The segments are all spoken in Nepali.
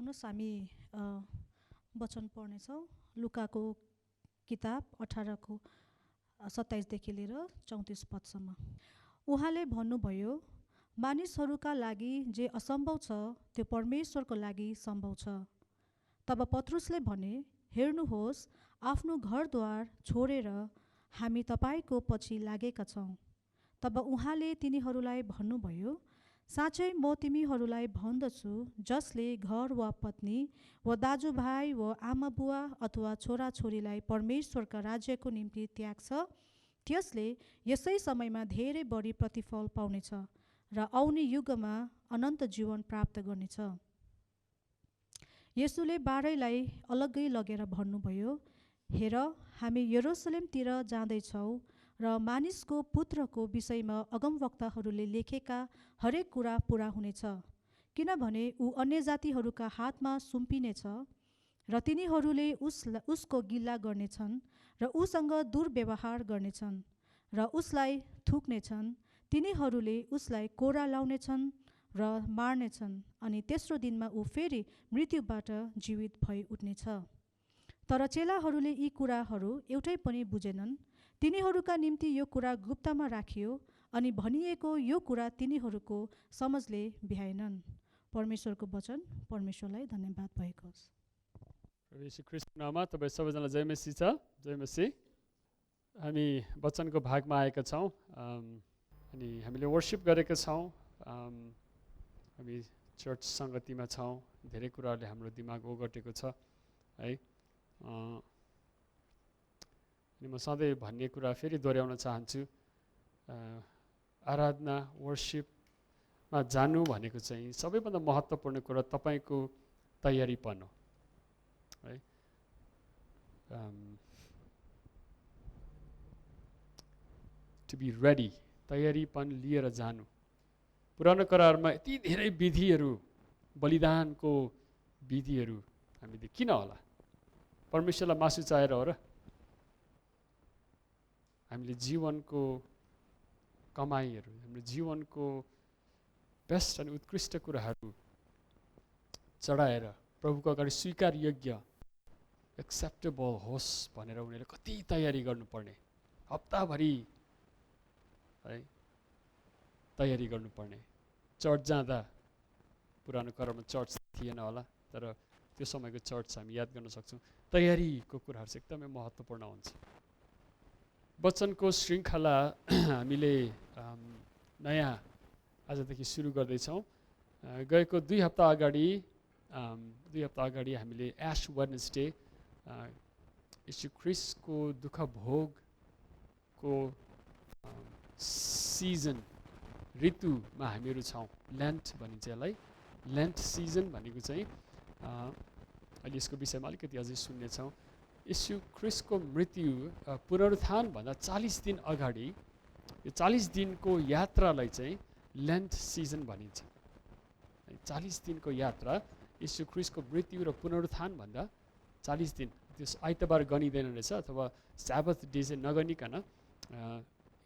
आउनुहोस् हामी वचन पढ्नेछौँ। लुकाको किताब 18को 27देखि लिएर 34 पदसम्म। उहाँले भन्नुभयो, मानिसहरूका लागि जे असम्भव छ त्यो परमेश्वरको लागि सम्भव छ। तब पत्रुसले भने, हेर्नुहोस्, आफ्नो घरद्वार छोडेर हामी तपाईको पछि लागेका छौँ। तब उहाँले तिनीहरूलाई भन्नुभयो, साँच्चै म तिमीहरूलाई भन्दछु, जसले घर वा पत्नी वा दाजुभाइ वा आमाबुवा अथवा छोराछोरीलाई परमेश्वरका राज्यको निम्ति त्याग्छ, त्यसले यसै समयमा धेरै बढी प्रतिफल पाउनेछ र आउने युगमा अनन्त जीवन प्राप्त गर्नेछ। येशूले 12लाई अलग्गै लगेर भन्नुभयो, हेर, हामी यरुशलेमतिर जाँदैछौँ र मानिसको पुत्रको विषयमा अगमवक्ताहरूले लेखेका हरेक कुरा पुरा हुनेछ। किनभने ऊ अन्य जातिहरूका हातमा सुम्पिनेछ र तिनीहरूले उसको गिल्ला गर्नेछन् र उसँग दुर्व्यवहार गर्नेछन् र उसलाई थुक्नेछन्। तिनीहरूले उसलाई कोरा लाउनेछन् र मार्नेछन्, अनि तेस्रो दिनमा ऊ फेरि मृत्युबाट जीवित भई उठ्नेछ। तर चेलाहरूले यी कुराहरू एउटै पनि बुझेनन्। तिनीहरूका निम्ति यो कुरा गुप्तमा राखियो अनि भनिएको यो कुरा तिनीहरूको समझले भ्याएनन्। परमेश्वरको वचन। परमेश्वरलाई धन्यवाद भएको होस्। प्रभु येशू ख्रीष्टको नाममा तपाईँ सबैजना जय मसीह छ। जय मसीह। हामी वचनको भागमा आएका छौँ अनि हामीले वर्शिप गरेका छौँ। हामी चर्च सङ्गतिमा छौँ। धेरै कुराहरूले हाम्रो दिमाग ओगटेको छ है। अनि म सधैँ भन्ने कुरा फेरि दोहोऱ्याउन चाहन्छु, आराधना वर्शिपमा जानु भनेको चाहिँ सबैभन्दा महत्त्वपूर्ण कुरा तपाईँको तयारीपन हो है। टु बी रेडी, तयारीपन लिएर जानु। पुरानो करारमा यति धेरै विधिहरू, बलिदानको विधिहरू हामीले किन होला? परमेश्वरलाई मासु चाहेर हो र? हामीले जीवनको कमाइहरू, हाम्रो जीवनको बेस्ट अनि उत्कृष्ट कुराहरू चढाएर प्रभुको अगाडि स्वीकार योग्य एक्सेप्टेबल होस् भनेर उनीहरूले कति तयारी गर्नुपर्ने, हप्ताभरि है तयारी गर्नुपर्ने। चर्च जाँदा, पुरानो करारमा चर्च थिएन होला, तर त्यो समयको चर्च हामी याद गर्न सक्छौँ। तयारीको कुराहरू चाहिँ एकदमै महत्त्वपूर्ण हुन्छ। वचनको श्रृङ्खला हामीले नयाँ आजदेखि सुरु गर्दैछौँ। गएको 2 हप्ता अगाडि हामीले एश वेडनेसडे यीशु ख्रीष्टको दुःख भोगको सिजन, ऋतुमा हामीहरू छौँ। लेन्ट भनिन्छ यसलाई। लेन्ट सिजन भनेको चाहिँ अहिले यसको विषयमा अलिकति अझै सुन्नेछौँ। यीशु ख्रीष्टको मृत्यु पुनरुत्थानभन्दा 40 दिन अगाडि यो 40 दिनको यात्रालाई चाहिँ लेन्ट सिजन भनिन्छ। 40 दिनको यात्रा, यीशु ख्रीष्टको मृत्यु र पुनरुत्थानभन्दा 40 दिन। त्यस आइतबार गनिँदैन रहेछ, अथवा साबत डे चाहिँ नगनिकन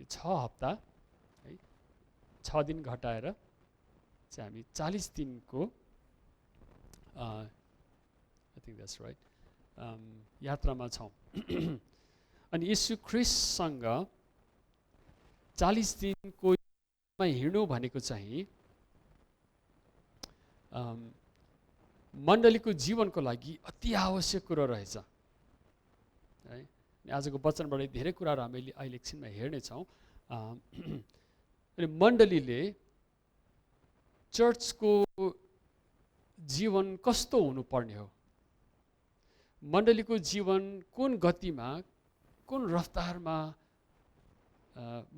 6 हप्ता है, 6 दिन घटाएर चाहिँ हामी 40 दिनको आई थिङ्क द्याट्स राइट यात्रामा छौँ। अनि यीशु ख्रीष्टसँग 40 दिनको हिँड्नु भनेको चाहिँ मण्डलीको जीवनको लागि अति आवश्यक कुरो रहेछ है। आजको वचनबाट धेरै कुराहरू हामीले अहिले एकछिनमा हेर्नेछौँ। अनि मण्डलीले चर्चको जीवन कस्तो हुनुपर्ने हो, मण्डलीको जीवन कुन गतिमा, कुन रफ्तारमा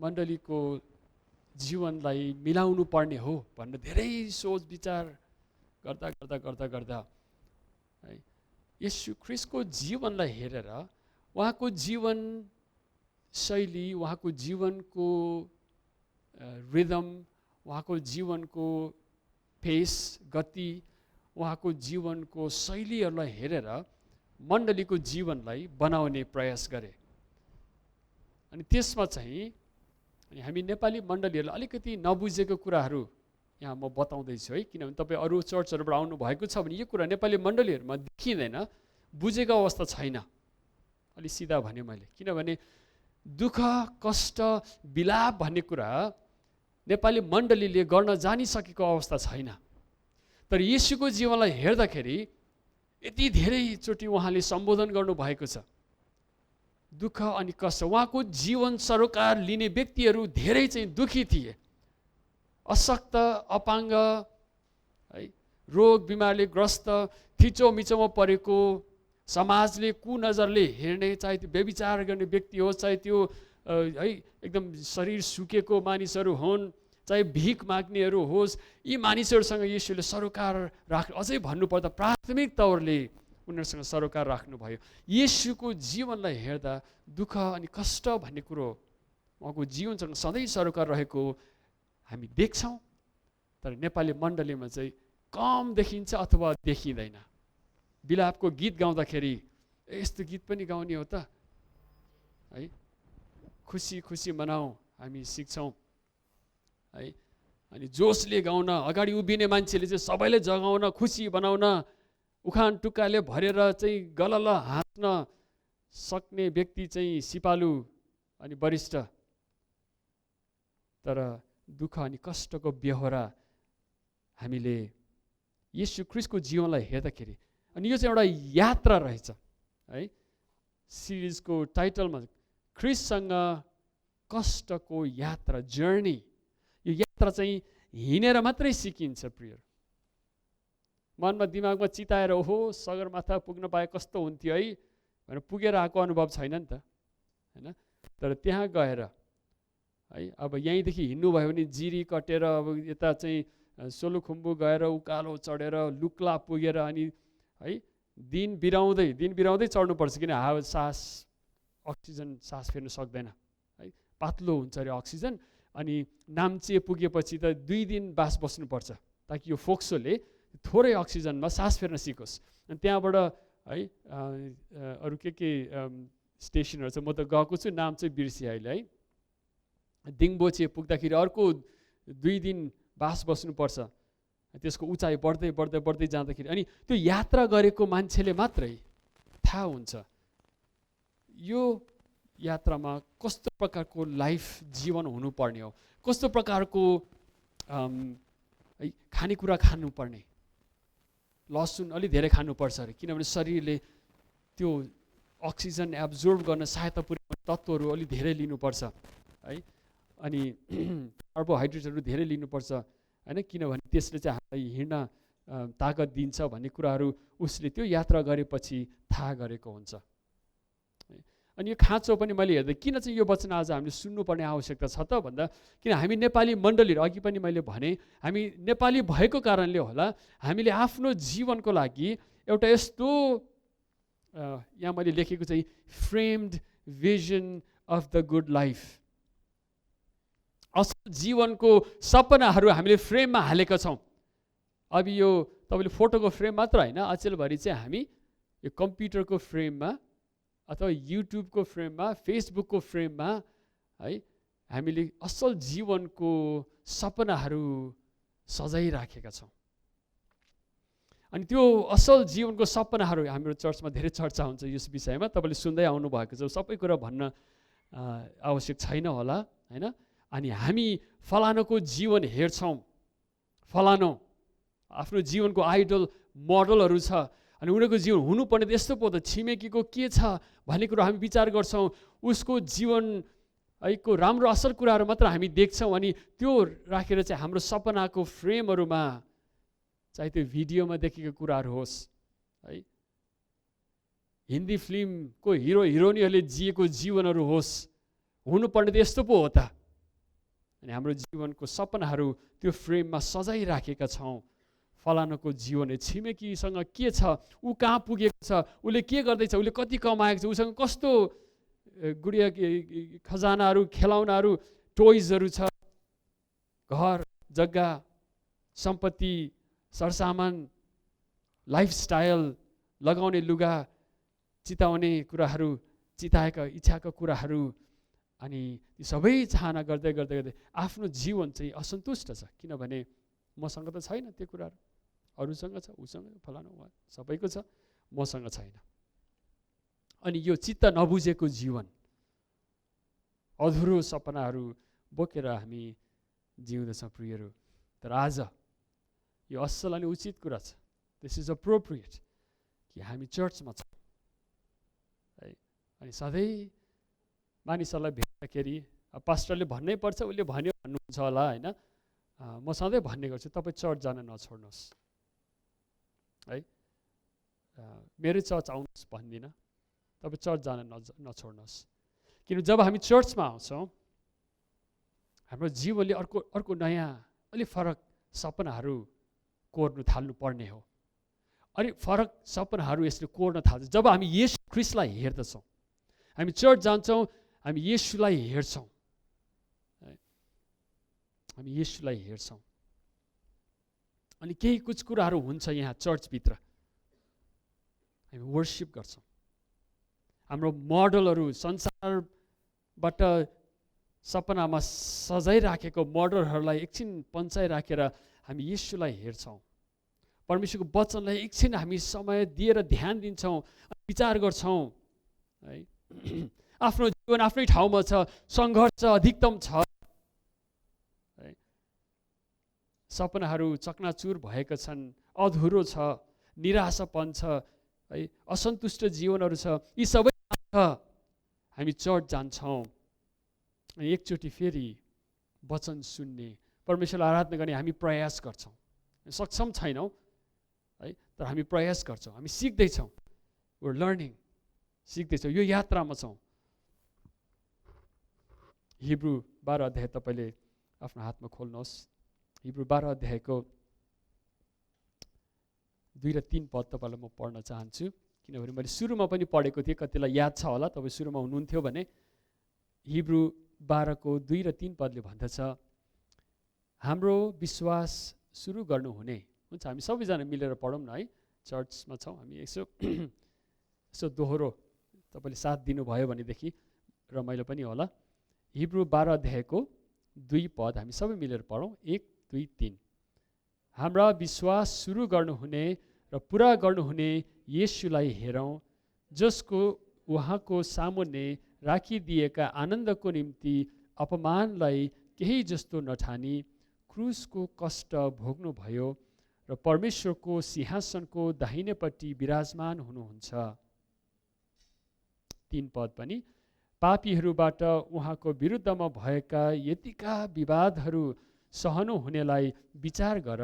मण्डलीको जीवनलाई मिलाउनु पर्ने हो भनेर धेरै सोच विचार गर्दा है यीशु ख्रीष्टको जीवनलाई हेरेर, उहाँको जीवन शैली, उहाँको जीवनको रिदम, उहाँको जीवनको पेस, गति, उहाँको जीवनको शैलीहरूलाई हेरेर मण्डलीको जीवनलाई बनाउने प्रयास गरे। अनि त्यसमा चाहिँ हामी नेपाली मण्डलीहरूले अलिकति नबुझेको कुराहरू यहाँ म बताउँदैछु है, किनभने तपाईँ अरू चर्चहरूबाट आउनु भएको छ भने यो कुरा नेपाली मण्डलीहरूमा देखिँदैन, बुझेको अवस्था छैन। अलि सिधा भने मैले, किनभने दुःख कष्ट बिलाप भन्ने कुरा नेपाली मण्डलीले गर्न जानिसकेको अवस्था छैन। तर येशूको जीवनलाई हेर्दाखेरि यति धेरैचोटि उहाँले सम्बोधन गर्नुभएको छ दुःख अनि कष्ट। उहाँको जीवन सरोकार लिने व्यक्तिहरू धेरै चाहिँ दुखी थिए, अशक्त, अपाङ्ग है, रोग बिमारले ग्रस्त, थिचोमिचोमा परेको, समाजले कुनजरले हेर्ने, चाहे त्यो व्यभिचार गर्ने व्यक्ति होस्, चाहे त्यो है एकदम शरीर सुकेको मानिसहरू हुन्, चाहे भिख माग्नेहरू होस्, यी मानिसहरूसँग येशूले सरोकार राख्नु, अझै भन्नुपर्दा प्राथमिक तौरले उनीहरूसँग सरोकार राख्नुभयो। येशूको जीवनलाई हेर्दा दुःख अनि कष्ट भन्ने कुरो उहाँको जीवनसँग सधैँ सरोकार रहेको हामी देख्छौँ। तर नेपाली मण्डलीमा चाहिँ कम देखिन्छ अथवा देखिँदैन। बिलापको गीत गाउँदाखेरि यस्तो गीत पनि गाउने हो त है, खुसी खुसी मनाऊ हामी सिक्छौँ है, अनि जोसले गाउन, अगाडि उभिने मान्छेले चाहिँ सबैले जगाउन, खुसी बनाउन, उखान टुक्काले भरेर चाहिँ गलल हाँस्न सक्ने व्यक्ति चाहिँ सिपालु अनि वरिष्ठ। तर दुःख अनि कष्टको बेहोरा हामीले येशू ख्रीष्टको जीवनलाई हेर्दाखेरि, अनि यो चाहिँ एउटा यात्रा रहेछ है। सिरिजको टाइटलमा ख्रीष्टसँग कष्टको यात्रा, जर्नी। यो यात्रा चाहिँ हिँडेर मात्रै सिकिन्छ प्रिय। मनमा दिमागमा चिताएर ओहो सगरमाथा पुग्न पाए कस्तो हुन्थ्यो है भनेर पुगेर आएको अनुभव छैन नि त हैन। तर त्यहाँ गएर है, अब यहीँदेखि हिँड्नुभयो भने जिरी कटेर अब यता चाहिँ सोलुखुम्बु गएर उकालो चढेर लुक्ला पुगेर अनि है दिन बिराउँदै चढ्नुपर्छ, किन हावा सास अक्सिजन सास फेर्न सक्दैन है, पातलो हुन्छ अरे अक्सिजन। अनि नाम्चे पुगेपछि त 2 दिन बास बस्नुपर्छ ताकि यो फोक्सोले थोरै अक्सिजनमा सास फेर्न सिकोस्। अनि त्यहाँबाट है अरू के स्टेसनहरू छ, म त गएको छु, नाम चाहिँ बिर्सिएँ अहिले है। दिङबोचे पुग्दाखेरि अर्को 2 दिन बास बस्नुपर्छ। त्यसको उचाइ बढ्दै जाँदाखेरि अनि त्यो यात्रा गरेको मान्छेले मात्रै थाहा हुन्छ यो यात्रामा कस्तो प्रकारको लाइफ जीवन हुनुपर्ने हो, कस्तो प्रकारको खानेकुरा खानुपर्ने। लसुन अलि धेरै खानुपर्छ अरे, किनभने शरीरले त्यो अक्सिजन एब्जोर्ब गर्न सहायता पुर्याउने तत्त्वहरू अलि धेरै लिनुपर्छ है। अनि कार्बोहाइड्रेटहरू धेरै लिनुपर्छ हैन, किनभने त्यसले चाहिँ हामीलाई हिँड्न ताकत दिन्छ भन्ने कुराहरू उसले त्यो यात्रा गरेपछि थाहा गरेको हुन्छ। अनि यो खाँचो पनि मैले हेर्दै किन चाहिँ यो वचन आज हामीले सुन्नुपर्ने आवश्यकता छ त भन्दा, किन हामी नेपाली मण्डलीहरू, अघि पनि मैले भने हामी नेपाली भएको कारणले होला, हामीले आफ्नो जीवनको लागि एउटा यस्तो यहाँ मैले लेखेको चाहिँ framed vision of the good life, असल जीवनको सपनाहरू हामीले फ्रेममा हालेका छौँ। अब यो तपाईँले फोटोको फ्रेम मात्र होइन, अचेलभरि चाहिँ हामी यो कम्प्युटरको फ्रेममा अथवा युट्युबको फ्रेममा, फेसबुकको फ्रेममा है हामीले असल जीवनको सपनाहरू सजाइराखेका छौँ। अनि त्यो असल जीवनको सपनाहरू हाम्रो चर्चमा धेरै चर्चा हुन्छ यस विषयमा, तपाईँले सुन्दै आउनु भएको छ, सबै कुरा भन्न आवश्यक छैन होला हैन। अनि हामी फलानुको जीवन हेर्छौँ, फलानु आफ्नो जीवनको आइडल मोडलहरू छ, अनि उनीहरूको जीवन हुनुपर्ने त यस्तो पो त, छिमेकीको के छ भन्ने कुरो हामी विचार गर्छौँ, उसको जीवन को राम्रो असल कुराहरू मात्र हामी देख्छौँ। अनि त्यो राखेर चाहिँ हाम्रो सपनाको फ्रेमहरूमा चाहे त्यो भिडियोमा देखेको कुराहरू होस् है, हिन्दी फिल्मको हिरो हिरोइनहरूले जिएको जीवनहरू होस्, हुनुपर्ने त यस्तो पो हो त। अनि हाम्रो जीवनको सपनाहरू त्यो फ्रेममा सजाइराखेका छौँ। फलानुको जीवन, छिमेकीसँग के छ, ऊ कहाँ पुगेको छ, उसले के गर्दैछ, उसले कति कमाएको छ, उसँग कस्तो गुडिया खजानाहरू, खेलौनाहरू, टोइजहरू छ, घर जग्गा सम्पत्ति सरसामान, लाइफस्टाइल, लगाउने लुगा, चिताउने कुराहरू, चिताएका इच्छाका कुराहरू, अनि ती सबै चाहना गर्दै गर्दै गर्दै आफ्नो जीवन चाहिँ असन्तुष्ट छ। किनभने मसँग त छैन त्यो कुराहरू, अरूसँग छ, उसँग फलानु सबैको छ, मसँग छैन। अनि यो चित्त नबुझेको जीवन, अधुरो सपनाहरू बोकेर हामी जिउँदछौँ प्रियहरू। तर आज यो असल अनि उचित कुरा छ, दिस इज अप्रोप्रिएट कि हामी चर्चमा छौँ है। अनि सधैँ मानिसहरूलाई भेट्दाखेरि पास्टरले भन्नै पर्छ, उसले भन्यो भन्नुहुन्छ होला होइन। म सधैँ भन्ने गर्छु, तपाईँ चर्च जान नछोड्नुहोस् है। मेरो चर्च आउनुहोस् भन्दिनँ, तपाईँ चर्च जान नछोड्नुहोस्। किन जब हामी चर्चमा आउँछौँ हाम्रो जीवनले अर्को नयाँ अलिक फरक सपनाहरू कोर्नु थाल्नु पर्ने हो। अलिक फरक सपनाहरू यसले कोर्न थाल्छ जब हामी येशू ख्रीष्टलाई हेर्दछौँ। हामी चर्च जान्छौँ, हामी येशूलाई हेर्छौँ, हामी येशूलाई हेर्छौँ। अनि केही कुछ कुराहरू हुन्छ यहाँ चर्चभित्र, हामी वर्शिप गर्छौँ। हाम्रो मोडलहरू, संसारबाट सपनामा सजाइराखेको मोडलहरूलाई एकछिन पन्चाइराखेर हामी येशूलाई हेर्छौँ। परमेश्वरको वचनलाई एकछिन हामी समय दिएर ध्यान दिन्छौँ, विचार गर्छौँ है। आफ्नो जीवन आफ्नै ठाउँमा छ, सङ्घर्ष अधिकतम छ है। सपनाहरू चकनाचुर भएका छन्, अधुरो छ, निराशापन छ है, असन्तुष्ट जीवनहरू छ। यी सबै हामी चर्च जान्छौँ अनि एकचोटि फेरि वचन सुन्ने, परमेश्वरलाई आराधना गर्ने हामी प्रयास गर्छौँ। सक्षम छैनौँ है, तर हामी प्रयास गर्छौँ, हामी सिक्दैछौँ, we're learning, सिक्दैछौँ, यो यात्रामा छौँ। हिब्रू 12 अध्याय तपाईँले आफ्नो हातमा खोल्नुहोस्। हिब्रू 12 अध्यायको 2 र 3 पद तपाईँलाई म पढ्न चाहन्छु, किनभने मैले सुरुमा पनि पढेको थिएँ, कतिलाई याद छ होला, तपाईँ सुरुमा हुनुहुन्थ्यो भने। हिब्रू 12 को 2 र 3 पदले भन्दछ, हाम्रो विश्वास सुरु गर्नुहुने, हुन्छ हामी सबैजना मिलेर पढौँ न है, चर्चमा छौँ हामी। यसो दोहोरो तपाईँले साथ दिनुभयो भनेदेखि रमाइलो पनि होला। हिब्रू 12 अध्यायको 2 पद हामी सबै मिलेर पढौँ, 1, 2, 3। हाम्रा विश्वास सुरु गर्नुहुने र पुरा गर्नुहुने येशूलाई हेरौँ, जसको उहाँको सामुन्ने राखिदिएका आनन्दको निम्ति अपमानलाई केही जस्तो नठानी क्रुसको कष्ट भोग्नुभयो र परमेश्वरको सिंहासनको दाहिनेपट्टि विराजमान हुनुहुन्छ। 3 पद पनि, पापीहरूबाट उहाँको विरुद्धमा भएका यतिका विवादहरू सहनु हुनेलाई विचार गर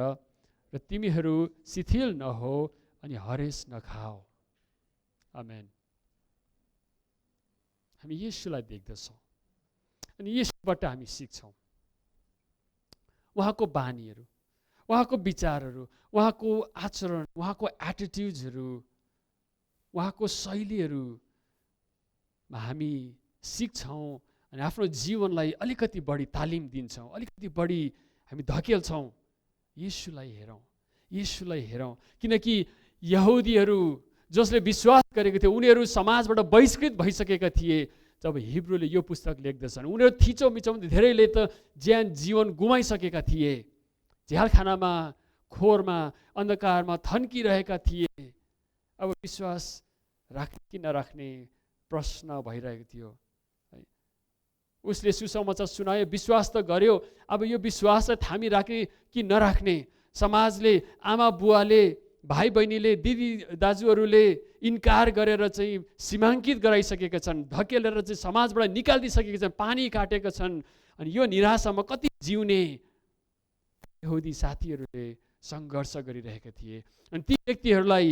र तिमीहरू शिथिल नहो अनि हरेस नखाओ। आमेन। हामी येशूलाई देख्दछौँ अनि येशूबाट हामी सिक्छौँ। उहाँको बानीहरू, उहाँको विचारहरू, उहाँको आचरण, उहाँको एटिट्युड्सहरू, उहाँको शैलीहरूमा हामी सिक्छौँ अनि आफ्नो जीवनलाई अलिकति बढी तालिम दिन्छौँ, अलिकति बढी हामी धकेल्छौँ। येशूलाई हेरौँ, येशूलाई हेरौँ। किनकि यहुदीहरू जसले विश्वास गरेको थियो उनीहरू समाजबाट बहिष्कृत भइसकेका थिए। जब हिब्रूले यो पुस्तक लेख्दछन्, उनीहरू थिचोमिचो धेरैले त ज्यान जीवन गुमाइसकेका थिए, झ्यालखानामा, खोरमा, अन्धकारमा थन्किरहेका थिए। अब विश्वास राख्ने कि नराख्ने प्रश्न भइरहेको थियो है। उसले सुसमाचार सुनायो, विश्वास त गर्यो, अब यो विश्वासलाई थामी राख्ने कि नराख्ने। समाजले, आमा बुवाले, भाइ बहिनीले, दिदी दाजुहरूले इन्कार गरेर चाहिँ सीमाङ्कित गराइसकेका छन्, धकेलेर चाहिँ समाजबाट निकालिदिइसकेका छन्, पानी काटेका छन्। अनि यो निराशामा कति जिउने यहुदी साथीहरूले सङ्घर्ष गरिरहेका थिए। अनि ती व्यक्तिहरूलाई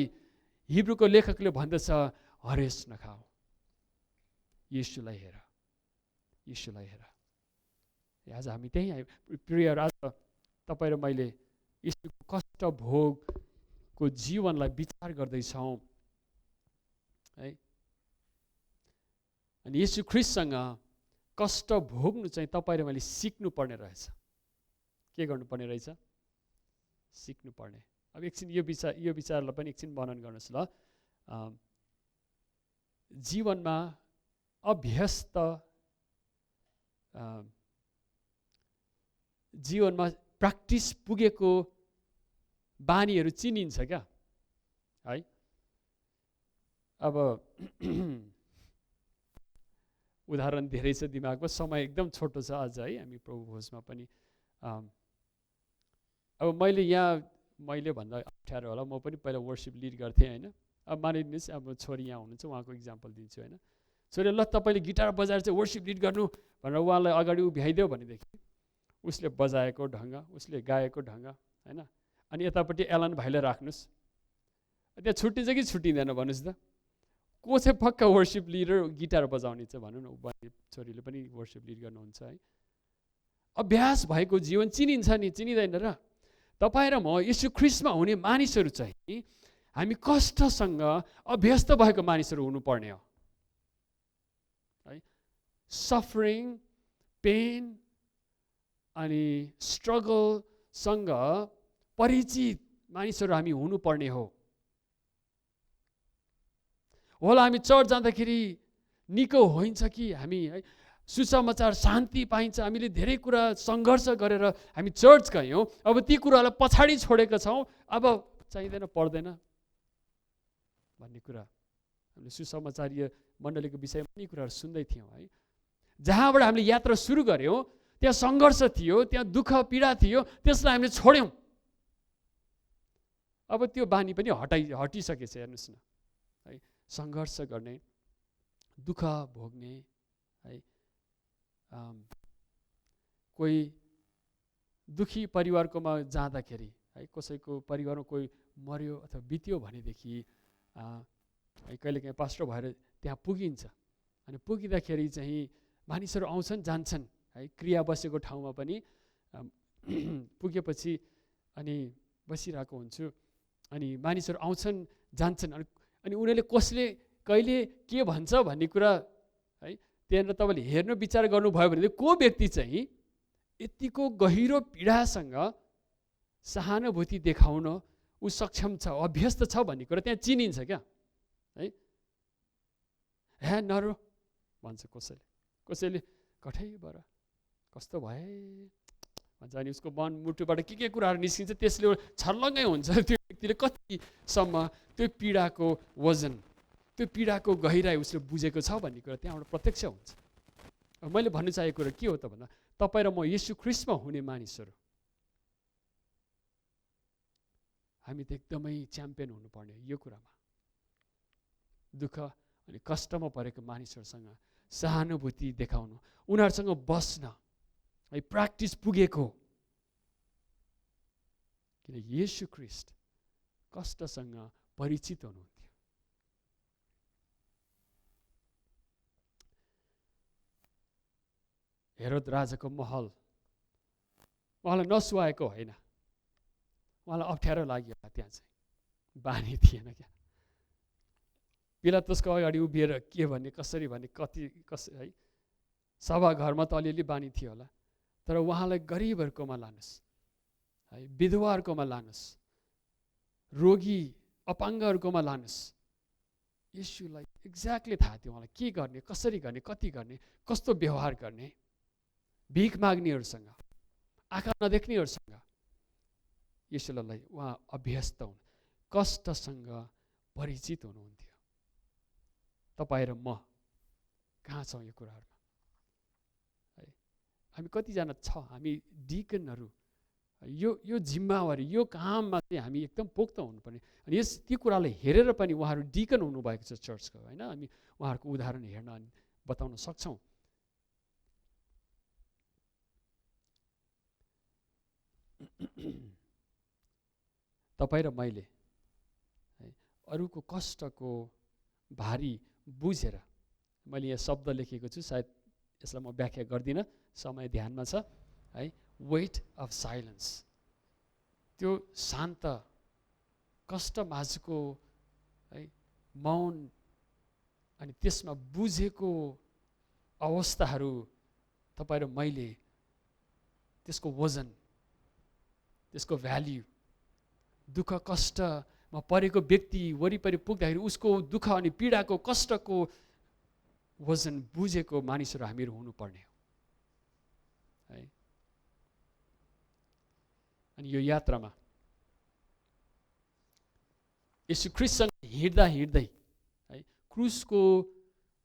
हिब्रूको लेखकले भन्दछ, हरेस नखाऊ, येशूलाई हेर, येशूलाई हेर। आज हामी त्यही प्रियहरू, आज तपाईँ र मैले येशूको कष्ट भोगको जीवनलाई विचार गर्दैछौँ है। अनि येशू ख्रीष्टसँग कष्ट भोग्नु चाहिँ तपाईँ र मैले सिक्नु पर्ने रहेछ। के गर्नुपर्ने रहेछ? सिक्नु पर्ने। अब एकछिन यो विचारलाई पनि एकछिन वर्णन गर्नुहोस् ल। जीवनमा अभ्यस्त, जीवनमा प्र्याक्टिस पुगेको बानीहरू चिनिन्छ क्या है। अब उदाहरण धेरै छ दिमागमा, समय एकदम छोटो छ आज है, हामी प्रभु भोजमा पनि। अब मैले भन्दा अप्ठ्यारो होला, म पनि पहिला वर्सिप लिड गर्थेँ होइन। अब मानिलिनुहोस् अब छोरी यहाँ हुनुहुन्छ, उहाँको इक्जाम्पल दिन्छु होइन। छोरी ल तपाईँले गिटार बजाएर चाहिँ वर्सिप लिड गर्नु भनेर उहाँलाई अगाडि उभ्याइदियो भनेदेखि उसले बजाएको ढङ्ग, उसले गाएको ढङ्ग होइन, अनि यतापट्टि एलन भाइलाई राख्नुहोस्, त्यहाँ छुट्टिन्छ कि छुट्टिँदैन भन्नुहोस् त? को चाहिँ पक्का वर्सिप लिडर गिटार बजाउने छ भनौँ न, बुहारी छोरीले पनि वर्सिप लिड गर्नुहुन्छ है। अभ्यास भएको जीवन चिनिन्छ नि, चिनिँदैन र? तपाईँ र म यीशु ख्रीष्टमा हुने मानिसहरू चाहिँ हामी कष्टसँग अभ्यस्त भएको मानिसहरू हुनुपर्ने हो है। सफरिङ, पेन अनि स्ट्रगलसँग परिचित मानिसहरू हामी हुनुपर्ने हो। होला हामी चर्च जाँदाखेरि निको हुन्छ कि हामी है, सुसमाचार शान्ति पाइन्छ, हामीले धेरै कुरा सङ्घर्ष गरेर हामी चर्च गयौँ, अब ती कुरालाई पछाडि छोडेका छौँ, अब चाहिँदैन पर्दैन भन्ने कुरा हामीले सुसमाचारीय मण्डलीको विषयमा यी कुराहरू सुन्दै थियौँ है। जहाँबाट हामीले यात्रा सुरु गऱ्यौँ त्यहाँ सङ्घर्ष थियो, त्यहाँ दुःख पीडा थियो, त्यसलाई हामीले छोड्यौँ। अब त्यो बानी पनि हटिसकेछ हेर्नुहोस् न है। सङ्घर्ष गर्ने, दुःख भोग्ने है, कोही दुखी परिवारकोमा जाँदाखेरि है, कसैको परिवारमा कोही मर्यो अथवा बित्यो भनेदेखि कहिलेकाहीँ पास्टर भएर त्यहाँ पुगिन्छ। अनि पुगिँदाखेरि चाहिँ मानिसहरू आउँछन् जान्छन् है, क्रिया बसेको ठाउँमा पनि पुगेपछि अनि बसिरहेको हुन्छु, अनि मानिसहरू आउँछन् जान्छन्, अनि उनीहरूले कसले कहिले के भन्छ भन्ने कुरा है त्यहाँनिर तपाईँले हेर्नु विचार गर्नुभयो भने को व्यक्ति चाहिँ यतिको गहिरो पीडासँग सहानुभूति देखाउन ऊ सक्षम छ, अभ्यस्त छ भन्ने कुरा त्यहाँ चिनिन्छ क्या है। हे नरो भन्छ कसैले, कसैले कठैबाट कस्तो भए भन्छ, अनि उसको मन मुटुबाट के कुराहरू निस्किन्छ, त्यसले छर्लङ्गै हुन्छ त्यो व्यक्तिले कतिसम्म त्यो पीडाको वजन, त्यो पीडाको गहिराई उसले बुझेको छ भन्ने कुरा त्यहाँबाट प्रत्यक्ष हुन्छ। मैले भन्नु चाहेको कुरा के हो त भन्दा, तपाईँ र म येशू ख्रीष्टमा हुने मानिसहरू हामी त एकदमै च्याम्पियन हुनुपर्ने यो कुरामा। दुःख अनि कष्टमा परेको मानिसहरूसँग सहानुभूति देखाउनु, उनीहरूसँग बस्न है प्र्याक्टिस पुगेको, किन येशू ख्रीष्ट कष्टसँग परिचित हुनुहुन्थ्यो। हेरोद राजाको महल उहाँलाई नसुहाएको होइन, उहाँलाई अप्ठ्यारो लाग्यो त्यहाँ चाहिँ बानी थिएन क्या। पिलातसको अगाडि उभिएर के भन्ने, कसरी भन्ने, है सभाघरमा त अलिअलि बानी थियो होला, तर उहाँलाई गरिबहरूकोमा लानुहोस् है, विधवाहरूकोमा लानुहोस्, रोगी अपाङ्गहरूकोमा लानुहोस्, येशूलाई एक्ज्याक्टली थाहा थियो उहाँलाई के गर्ने, कसरी गर्ने, कति गर्ने, कस्तो व्यवहार गर्ने। भिख माग्नेहरूसँग, आँखा नदेख्नेहरूसँग येशूलाई उहाँ अभ्यस्त हुनु, कष्टसँग परिचित हुनुहुन्थ्यो। तपाईँ र म कहाँ छौँ यो कुराहरूमा है? हामी कतिजना छ, हामी डिकनहरू यो जिम्मेवारी, यो काममा चाहिँ हामी एकदम पोख्त हुनुपर्ने। अनि ती कुरालाई हेरेर पनि उहाँहरू डिकन हुनुभएको छ चर्चको होइन, हामी उहाँहरूको उदाहरण हेर्न अनि बताउन सक्छौँ। तपाईँ र मैले है अरूको कष्टको भारी बुझेर, मैले यहाँ शब्द लेखेको छु, सायद यसलाई म व्याख्या गर्दिनँ, समय ध्यानमा छ है। वेट अफ साइलेन्स, त्यो शान्त कष्ट माझको है मौन, अनि त्यसमा बुझेको अवस्थाहरू तपाईँ र मैले त्यसको वजन, त्यसको भ्याल्यु, दुःख कष्टमा परेको व्यक्ति वरिपरि पुग्दाखेरि उसको दुःख अनि पीडाको कष्टको वजन बुझेको मानिसहरू हामीहरू हुनुपर्ने हो है। अनि यो यात्रामा येशू ख्रीष्टसँग हिँड्दा हिँड्दै है क्रुसको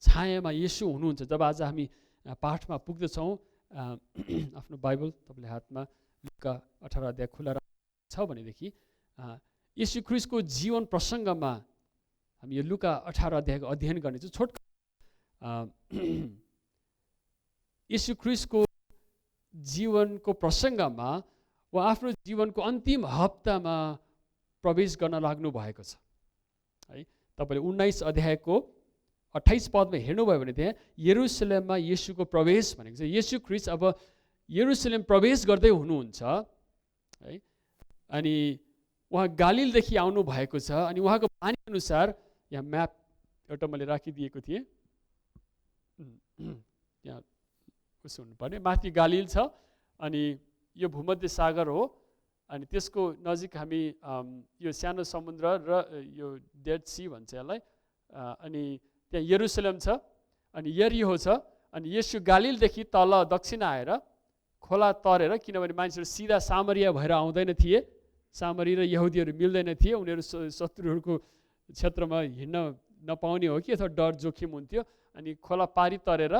छायामा येशू हुनुहुन्छ। जब आज हामी पाठमा पुग्दछौँ, आफ्नो बाइबल तपाईँले हातमा लुका 18 अध्याय खुला छ भनेदेखि येशू ख्रीष्टको जीवन प्रसङ्गमा हामी यो लुका 18 अध्यायको अध्ययन गर्नेछौँ। छोटो येशू ख्रीष्टको जीवनको प्रसङ्गमा उहाँ आफ्नो जीवनको अन्तिम हप्तामा प्रवेश गर्न लाग्नु भएको छ है। तपाईँले 19 अध्यायको 28 पदमा हेर्नुभयो भने त्यहाँ यरुसलेममा येशूको प्रवेश भनेको छ। येशू ख्रीष्ट अब यरुसलेम प्रवेश गर्दै हुनुहुन्छ है। अनि उहाँ गालिलदेखि आउनु भएको छ। अनि उहाँको बानी अनुसार यहाँ म्याप एउटा मैले राखिदिएको थिएँ, यहाँ कसो हुनुपर्ने, माथि गालिल छ अनि यो भूमध्य सागर हो। अनि त्यसको नजिक हामी यो सानो समुद्र र यो डेड सी भन्छ यसलाई। अनि त्यहाँ यरुसलेम छ अनि यरिहो छ। अनि येशू गालिलदेखि तल दक्षिण आएर खोला तरेर, किनभने मानिसहरू सिधा सामरिया भएर आउँदैन थिए, सामरी र यहुदीहरू मिल्दैन थिए, उनीहरू शत्रुहरूको क्षेत्रमा हिँड्न नपाउने हो कि अथवा डर जोखिम हुन्थ्यो। अनि खोला पारी तरेर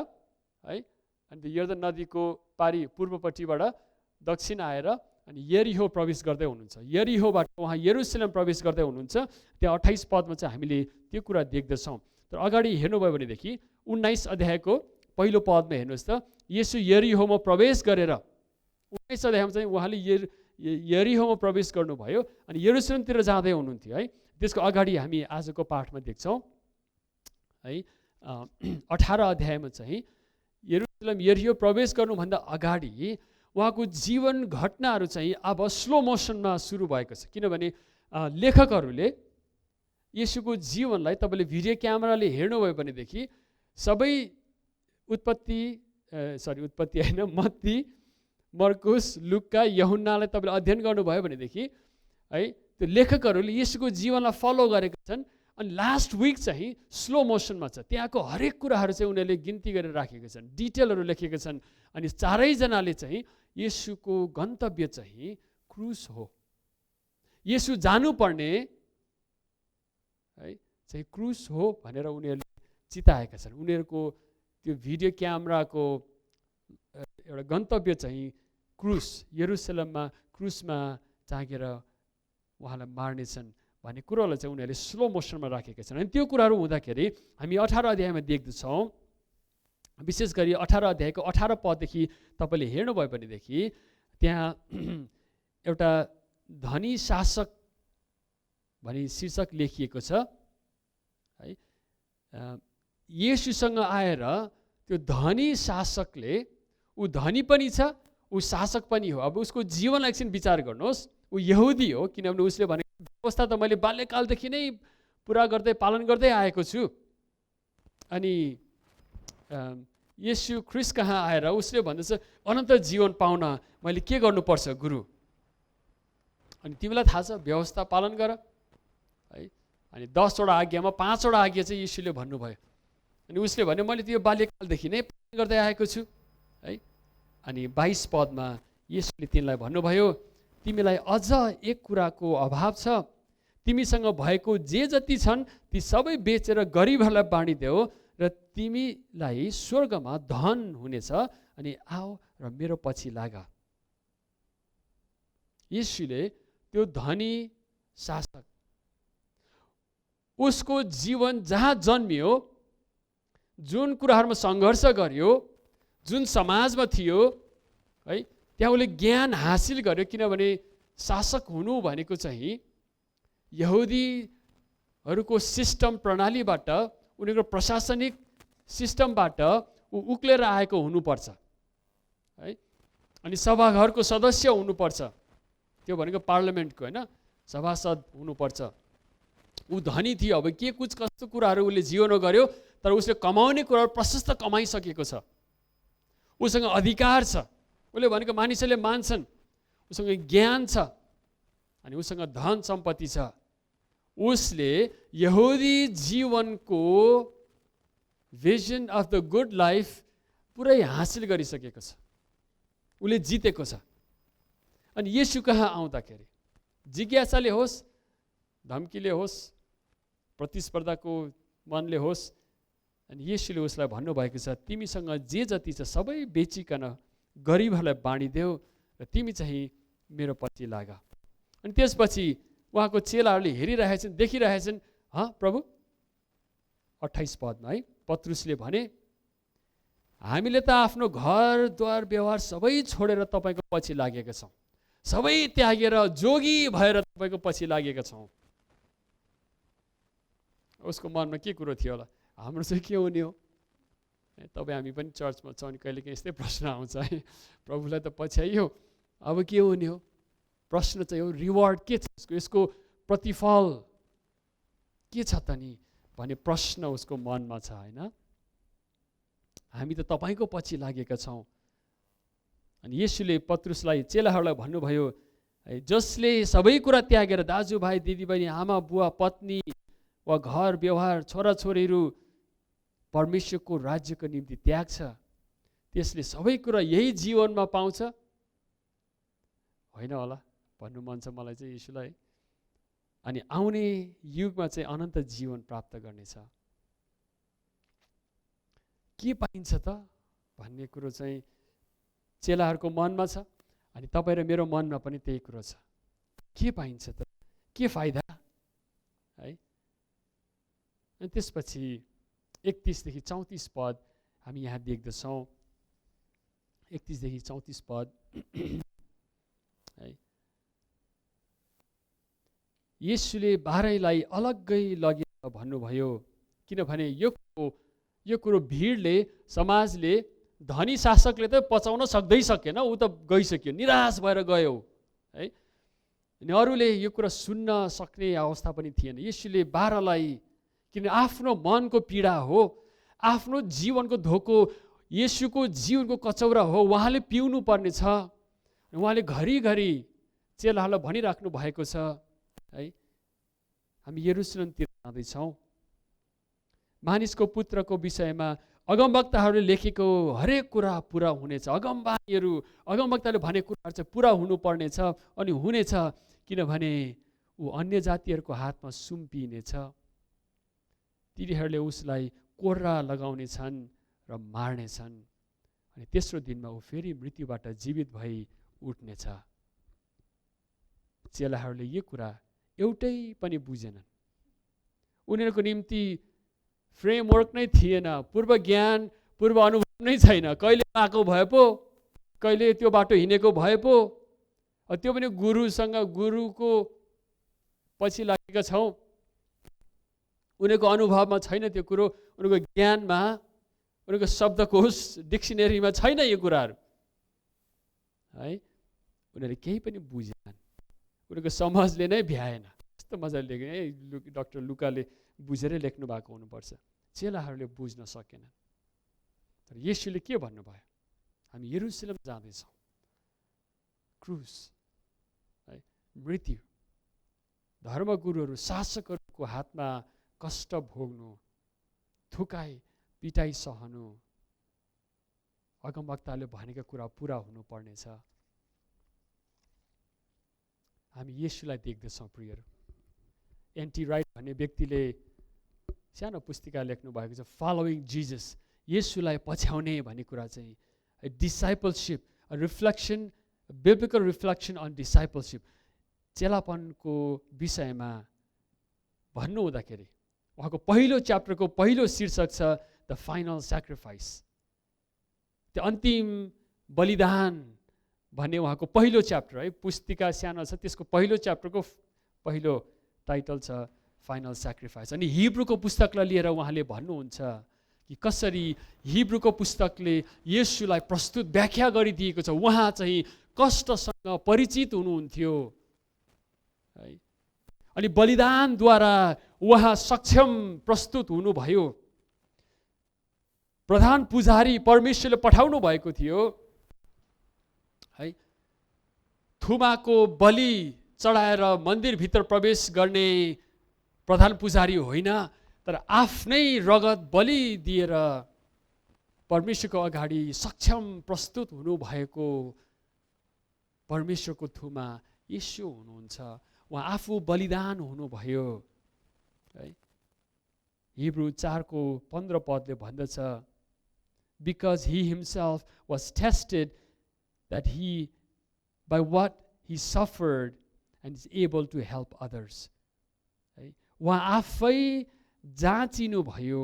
है, अनि यर्दन नदीको पारी पूर्वपट्टिबाट दक्षिण आएर अनि यरिहो प्रवेश गर्दै हुनुहुन्छ। यरिहोबाट उहाँ यरुसलेम प्रवेश गर्दै हुनुहुन्छ। त्यहाँ 28 पदमा चाहिँ हामीले त्यो कुरा देख्दछौँ। तर अगाडि हेर्नुभयो भनेदेखि 19 अध्यायको पहिलो पदमा हेर्नुहोस् त, येशू यरिहोमा प्रवेश गरेर 19 अध्यायमा चाहिँ उहाँले यरिहोमा प्रवेश गर्नुभयो अनि यरुसलेमतिर जाँदै हुनुहुन्थ्यो है। त्यसको अगाडि हामी आजको पाठमा देख्छौँ है, 18 अध्यायमा चाहिँ यरुसलेम यरिहो प्रवेश गर्नुभन्दा अगाडि उहाँको जीवन घटनाहरू चाहिँ अब स्लो मोसनमा सुरु भएको छ। किनभने लेखकहरूले येशूको जीवनलाई तपाईँले भिडियो क्यामेराले हेर्नुभयो भनेदेखि सबै उत्पत्ति होइन, मत्ती, मर्कुस, लुक्का, यूहन्नालाई तपाईँले अध्ययन गर्नुभयो भनेदेखि है, त्यो लेखकहरूले येशूको जीवनलाई फलो गरेका छन्। अनि लास्ट विक चाहिँ स्लो मोसनमा छ। त्यहाँको हरेक कुराहरू चाहिँ उनीहरूले गिन्ती गरेर राखेका छन्, डिटेलहरू लेखेका छन्। अनि चारैजनाले चाहिँ येशूको गन्तव्य चाहिँ क्रुस हो, येशू जानुपर्ने है चाहिँ क्रुस हो भनेर उनीहरूले चिताएका छन्। उनीहरूको त्यो भिडियो क्यामेराको एउटा गन्तव्य चाहिँ क्रुस, यरुसलेममा क्रुसमा टाँगेर उहाँलाई मार्नेछन् भन्ने कुरोलाई चाहिँ उनीहरूले स्लो मोसनमा राखेका छन्। अनि त्यो कुराहरू हुँदाखेरि हामी 18 अध्यायमा देख्दछौँ। विशेष गरी 18 अध्यायको 18 पददेखि तपाईँले हेर्नुभयो भनेदेखि त्यहाँ एउटा धनी शासक भनी शीर्षक लेखिएको छ है। येशूसँग आएर त्यो धनी शासकले, ऊ धनी पनि छ, ऊ शासक पनि हो। अब उसको जीवनलाई एकछिन विचार गर्नुहोस्। ऊ यहुदी हो, किनभने उसले भने व्यवस्था त मैले बाल्यकालदेखि नै पुरा गर्दै पालन गर्दै आएको छु। अनि येशू ख्रीष्ट कहाँ आएर उसले भन्दछ अनन्त जीवन पाउन मैले के गर्नुपर्छ गुरु? अनि तिमीलाई थाहा छ, व्यवस्था पालन गर है। अनि 10 वटा आज्ञामा 5 वटा आज्ञा चाहिँ येशूले भन्नुभयो। अनि उसले भन्यो मैले त्यो बाल्यकालदेखि नै पालन गर्दै आएको छु है। अनि 22 पदमा येशूले तिनलाई भन्नुभयो तिमीलाई अझ एक कुराको अभाव छ, तिमीसँग भएको जे जति छन् ती सबै बेचेर गरिबहरूलाई बाँडिदेऊ र तिमीलाई स्वर्गमा धन हुनेछ, अनि आऊ र मेरो पछि लाग। येशूले त्यो धनी शासक, उसको जीवन जहाँ जन्मियो, जुन कुराहरूमा सङ्घर्ष गर्यो, जुन समाजमा थियो है, त्यहाँ उसले ज्ञान हासिल गर्यो। किनभने शासक हुनु भनेको चाहिँ यहुदीहरूको सिस्टम प्रणालीबाट, उनीहरूको प्रशासनिक सिस्टमबाट ऊ उक्लेर आएको हुनुपर्छ है। अनि सभाघरको सदस्य हुनुपर्छ, त्यो भनेको पार्लियामेन्टको होइन, सभासद हुनुपर्छ। ऊ धनी थियो। अब के कुछ कस्तो कुराहरू उसले जीवन गर्यो, तर उसले कमाउने कुराहरू प्रशस्त कमाइसकेको छ, उसँग अधिकार छ, उसले भनेको मानिसहरूले मान्छन्, उसँग ज्ञान छ अनि उसँग धन सम्पत्ति छ। उसले यहुदी जीवनको vision of the good life पुरै हासिल गरिसकेको छ, उसले जितेको छ। अनि येशू कहाँ आउँदाखेरि जिज्ञासाले होस्, धम्कीले होस्, प्रतिस्पर्धाको मनले होस्, अनि येशूले उसलाई भन्नुभएको छ, तिमीसँग जे जति छ सबै बेचिकन गरिबहरूलाई बाँडिदेऊ र तिमी चाहिँ मेरो पछि लाग। अनि त्यसपछि उहाँको चेलाहरूले हेरिरहेछन्, देखिरहेछन्। प्रभु 28 पदमा है पत्रुसले भने, हामीले त आफ्नो घरद्वार व्यवहार सबै छोडेर तपाईँको पछि लागेका छौँ, सबै त्यागेर जोगी भएर तपाईँको पछि लागेका छौँ। उसको मनमा के कुरो थियो होला, हाम्रो चाहिँ के हुने हो? तपाईँ हामी पनि चर्चमा छौँ, कहिले काहीँ यस्तै प्रश्न आउँछ है, प्रभुलाई त पछ्याइयो, अब के हुने हो? प्रश्न चाहिँ हो, रिवार्ड के छ यसको प्रतिफल के छ त नि भन्ने प्रश्न उसको मनमा छ होइन। हामी त तपाईँको पछि लागेका छौँ। अनि येशूले पत्रुसलाई, चेलाहरूलाई भन्नुभयो, जसले सबै कुरा त्यागेर दाजुभाइ दिदीबहिनी आमा बुवा पत्नी वा घर व्यवहार छोराछोरीहरू परमेश्वरको राज्यको निम्ति त्याग्छ, त्यसले सबै कुरा यही जीवनमा पाउँछ होइन होला भन्नु मन छ मलाई चाहिँ येशूलाई। अनि आउने युगमा चाहिँ अनन्त जीवन प्राप्त गर्नेछ। के पाइन्छ त भन्ने कुरो चाहिँ चेलाहरूको मनमा छ, अनि तपाईँ र मेरो मनमा पनि त्यही कुरो छ। के पाइन्छ त, के फाइदा है? अनि त्यसपछि 31 देखि 34 पद हामी यहाँ देख्दछौँ। 31 देखि 34 पद है, येशूले 12लाई अलग्गै लगेर भन्नुभयो, किनभने यो कुरो भिडले, समाजले, धनी शासकले त पचाउन सक्दै सकेन, ऊ त गइसक्यो, निराश भएर गयो है। अनि अरूले यो कुरा सुन्न सक्ने अवस्था पनि थिएन। येशूले 12लाई, किन आफ्नो मनको पीडा हो, आफ्नो जीवनको धोको, येशूको जीवनको कचौरा हो, उहाँले पिउनु पर्ने छ। उहाँले घरिघरि चेलाहरूलाई भनिराख्नु भएको छ है, हामी यरुशलेमतिर जाँदैछौँ, मानिसको पुत्रको विषयमा अगमवक्ताहरूले लेखेको हरेक कुरा पुरा हुनेछ। अगमवक्ताले भनेको कुराहरू चाहिँ पुरा हुनुपर्नेछ अनि हुनेछ, किनभने ऊ अन्य जातिहरूको हातमा सुम्पिनेछ। तिनीहरूले उसलाई कोर्रा लगाउने छन् र मार्ने छन्, अनि तेस्रो दिनमा ऊ फेरि मृत्युबाट जीवित भई उठ्नेछ। चेलाहरूले यो कुरा एउटै पनि बुझेनन्। उनीहरूको निम्ति फ्रेमवर्क नै थिएन, पूर्व ज्ञान, पूर्व अनुभव नै छैन। कहिले आएको भए पो, कहिले त्यो बाटो हिँडेको भए पो, त्यो पनि गुरुसँग, गुरुको पछि लागेका छौँ। उनीहरूको अनुभवमा छैन त्यो कुरो, उनीहरूको ज्ञानमा, उनीहरूको शब्दकोश डिक्सनरीमा छैन यो कुराहरू है। उनीहरूले केही पनि बुझेनन्, उनीहरूको समाजले नै भ्याएन। यस्तो मजाले लेख्ने है, डाक्टर लुकाले बुझेरै लेख्नु भएको हुनुपर्छ। चेलाहरूले बुझ्न सकेनन्। तर येशूले के भन्नुभयो, हामी यरुशलेम जाँदैछौँ, क्रुस है, मृत्यु, धर्मगुरुहरू शासकहरूको हातमा कष्ट भोग्नु, थुकाइ पिटाइ सहनु, अगमवक्ताले भनेको कुरा पुरा हुनुपर्नेछ। हामी येशूलाई देख्दछौँ प्रियहरू। एन्टी राइट भन्ने व्यक्तिले सानो पुस्तिका लेख्नु भएको छ, फलोइङ जिजस, येशूलाई पछ्याउने भन्ने कुरा चाहिँ डिसाइपलसिप, रिफ्लेक्सन, बिब्लिकल रिफ्लेक्सन अन डिसाइपलसिप, चेलापनको विषयमा भन्नु हुँदाखेरि उहाँको पहिलो च्याप्टरको पहिलो शीर्षक छ द फाइनल स्याक्रिफाइस, त्यो अन्तिम बलिदान भन्ने उहाँको पहिलो च्याप्टर है। पुस्तिका सानो छ, त्यसको पहिलो च्याप्टरको पहिलो टाइटल छ फाइनल स्याक्रिफाइस। अनि हिब्रूको पुस्तकलाई लिएर उहाँले भन्नुहुन्छ कि कसरी हिब्रूको पुस्तकले येशूलाई प्रस्तुत व्याख्या गरिदिएको छ। उहाँ चाहिँ कष्टसँग परिचित हुनुहुन्थ्यो है, अनि बलिदानद्वारा उहाँ सक्षम प्रस्तुत हुनुभयो। प्रधान पुजारी परमेश्वरले पठाउनु भएको थियो है, थुमाको बलि चढाएर मन्दिरभित्र प्रवेश गर्ने प्रधान पुजारी होइन, तर आफ्नै रगत बलि दिएर परमेश्वरको अगाडि सक्षम प्रस्तुत हुनुभएको परमेश्वरको थुमा येशू हुनुहुन्छ। उहाँ आफू बलिदान हुनुभयो है। हिब्रू 4:15 भन्दछ, because he himself was tested, that he by what he suffered and is able to help others। है, उहाँ आफै जाँचिनु भयो